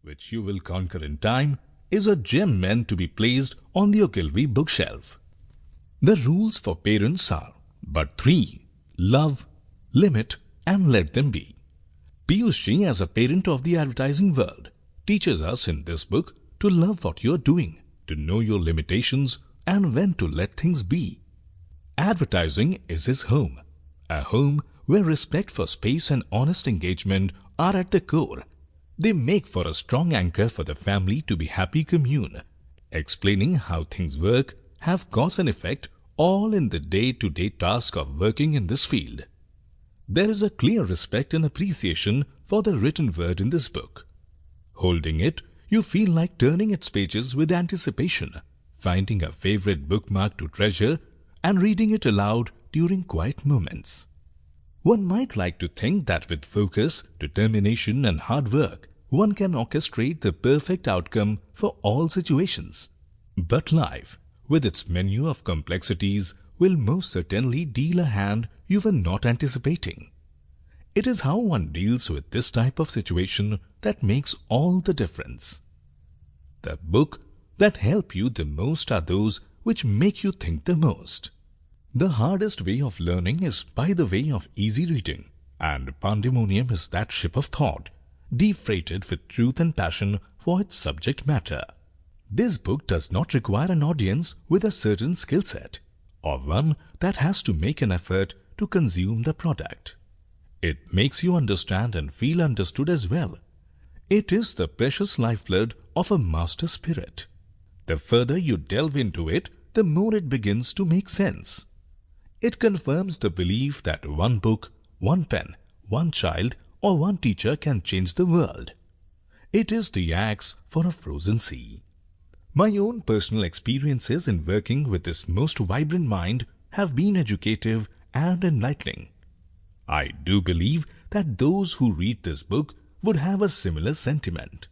which you will conquer in time, is a gem meant to be placed on the Ogilvy bookshelf. The rules for parents are but three: love, limit, and let them be. Piyush, as a parent of the advertising world, teaches us in this book to love what you are doing, to know your limitations, and when to let things be. Advertising is his home, a home where respect for space and honest engagement are at the core. They make for a strong anchor for the family to be happy commune, explaining how things work, have cause and effect, all in the day-to-day task of working in this field. There is a clear respect and appreciation for the written word in this book. Holding it, you feel like turning its pages with anticipation, finding a favorite bookmark to treasure, and reading it aloud during quiet moments. One might like to think that with focus, determination, and hard work, one can orchestrate the perfect outcome for all situations. But life, with its menu of complexities, will most certainly deal a hand you were not anticipating. It is how one deals with this type of situation that makes all the difference. The book that help you the most are those which make you think the most. The hardest way of learning is by the way of easy reading, and Pandeymonium is that ship of thought, deep freighted with truth and passion for its subject matter. This book does not require an audience with a certain skill set, or one that has to make an effort to consume the product. It makes you understand and feel understood as well. It is the precious lifeblood of a master spirit. The further you delve into it, the more it begins to make sense. It confirms the belief that one book, one pen, one child, or one teacher can change the world. It is the axe for a frozen sea. My own personal experiences in working with this most vibrant mind have been educative and enlightening. I do believe that those who read this book would have a similar sentiment.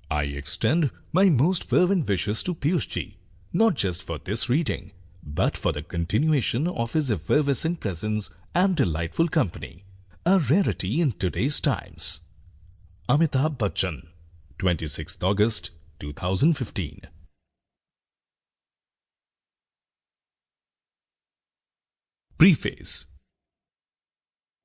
I extend my most fervent wishes to Piyush, not just for this reading, but for the continuation of his effervescent presence and delightful company, a rarity in today's times. Amitabh Bachchan, 26th August 2015. Preface.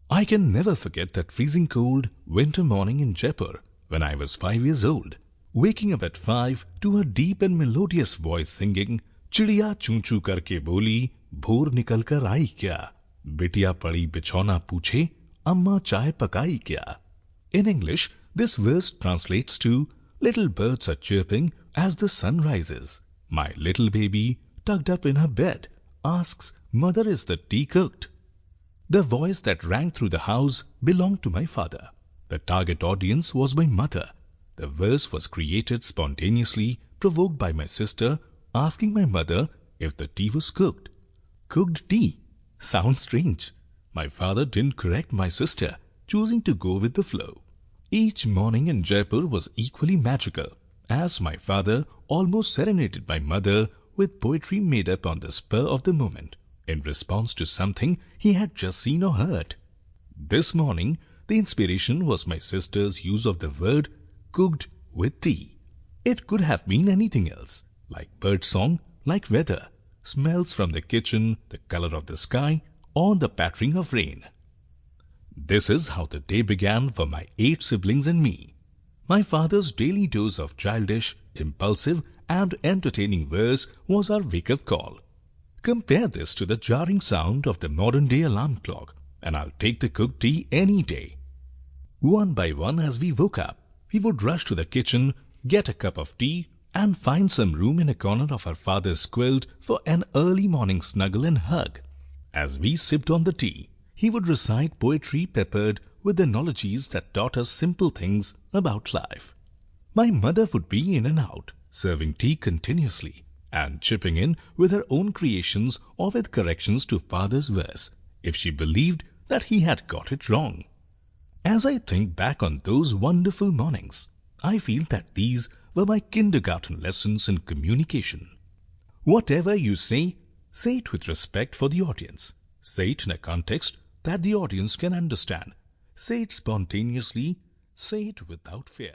I can never forget that freezing cold winter morning in Jaipur when I was 5 years old, waking up at 5 to a deep and melodious voice singing, चिड़िया चूं चूं करके बोली, भोर निकल कर आई क्या, बिटिया पड़ी बिछौना पूछे, अम्मा चाय पकाई क्या. In English, this verse translates to, little birds are chirping as the sun rises. My little baby, tucked up in her bed, asks, Mother, is the tea cooked? The voice that rang through the house belonged to my father. The target audience was my mother. The verse was created spontaneously, provoked by my sister asking my mother if the tea was cooked. Cooked tea? Sounds strange. My father didn't correct my sister, choosing to go with the flow. Each morning in Jaipur was equally magical, as my father almost serenaded my mother with poetry made up on the spur of the moment, in response to something he had just seen or heard. This morning, the inspiration was my sister's use of the word cooked with tea. It could have been anything else, like birdsong, like weather, smells from the kitchen, the color of the sky, or the pattering of rain. This is how the day began for my 8 siblings and me. My father's daily dose of childish, impulsive, and entertaining verse was our wake-up call. Compare this to the jarring sound of the modern-day alarm clock, and I'll take the cooked tea any day. One by one, as we woke up, we would rush to the kitchen, get a cup of tea, and find some room in a corner of our father's quilt for an early morning snuggle and hug. As we sipped on the tea, he would recite poetry peppered with analogies that taught us simple things about life. My mother would be in and out, serving tea continuously, and chipping in with her own creations or with corrections to father's verse, if she believed that he had got it wrong. As I think back on those wonderful mornings, I feel that these were my kindergarten lessons in communication. Whatever you say it with respect for the audience. Say it in a context that the audience can understand. Say it spontaneously. Say it without fear.